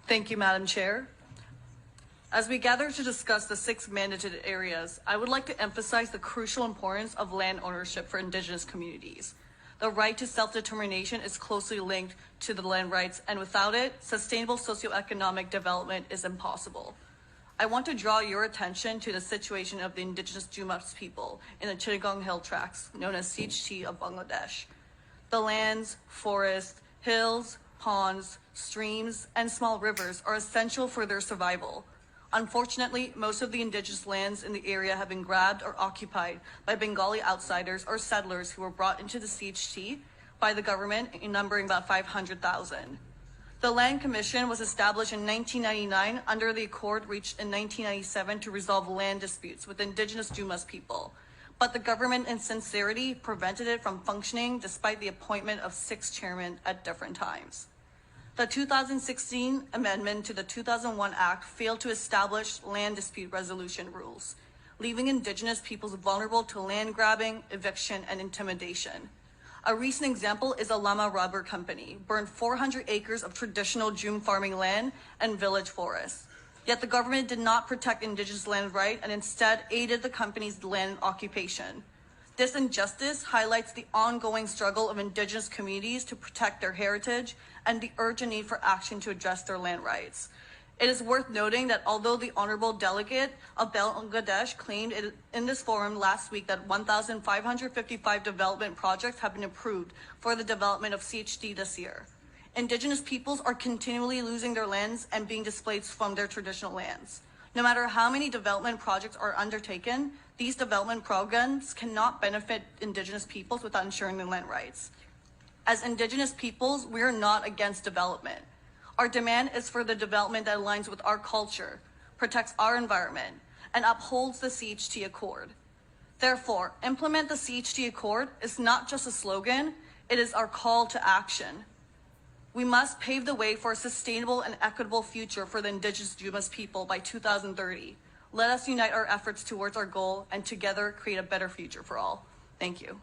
Thank you, Madam Chair. As we gather to discuss the 6 mandated areas, I would like to emphasize the crucial importance of land ownership for Indigenous communities. The right to self-determination is closely linked to the land rights, and without it, sustainable socioeconomic development is impossible. I want to draw your attention to the situation of the Indigenous Jumas people in the Chittagong Hill Tracts, known as 𝐤𝐲𝐬𝐬 of Bangladesh. The lands, forests, hills, ponds, streams, and small rivers are essential for their survival. Unfortunately, most of the indigenous lands in the area have been grabbed or occupied by Bengali outsiders or settlers who were brought into the 𝐤𝐲𝐬 by the government, numbering about 500,000. The Land Commission was established in 1999 under the accord reached in 1997 to resolve land disputes with indigenous Jumas people. But the government insincerity prevented it from functioning despite the appointment of 6 chairmen at different times. The 2016 amendment to the 2001 Act failed to establish land dispute resolution rules, leaving indigenous peoples vulnerable to land grabbing, eviction, and intimidation. A recent example is a Lama Rubber Company burned 400 acres of traditional Jum farming land and village forests. Yet the government did not protect indigenous land right and instead aided the company's land occupation. This injustice highlights the ongoing struggle of indigenous communities to protect their heritage and the urgent need for action to address their land rights. It is worth noting that although the Honorable Delegate of Bangladesh claimed in this forum last week that 1,555 development projects have been approved for the development of 𝐤𝐲𝐬𝐬 this year, indigenous peoples are continually losing their lands and being displaced from their traditional lands. No matter how many development projects are undertaken, these development programs cannot benefit indigenous peoples without ensuring their land rights. As indigenous peoples, we are not against development. Our demand is for the development that aligns with our culture, protects our environment, and upholds the 𝐤𝐲𝐬𝐬 Accord. Therefore, implement the 𝐤𝐲𝐬𝐬 Accord is not just a slogan, it is our call to action. We must pave the way for a sustainable and equitable future for the indigenous Jumas people by 2030. Let us unite our efforts towards our goal and together create a better future for all. Thank you.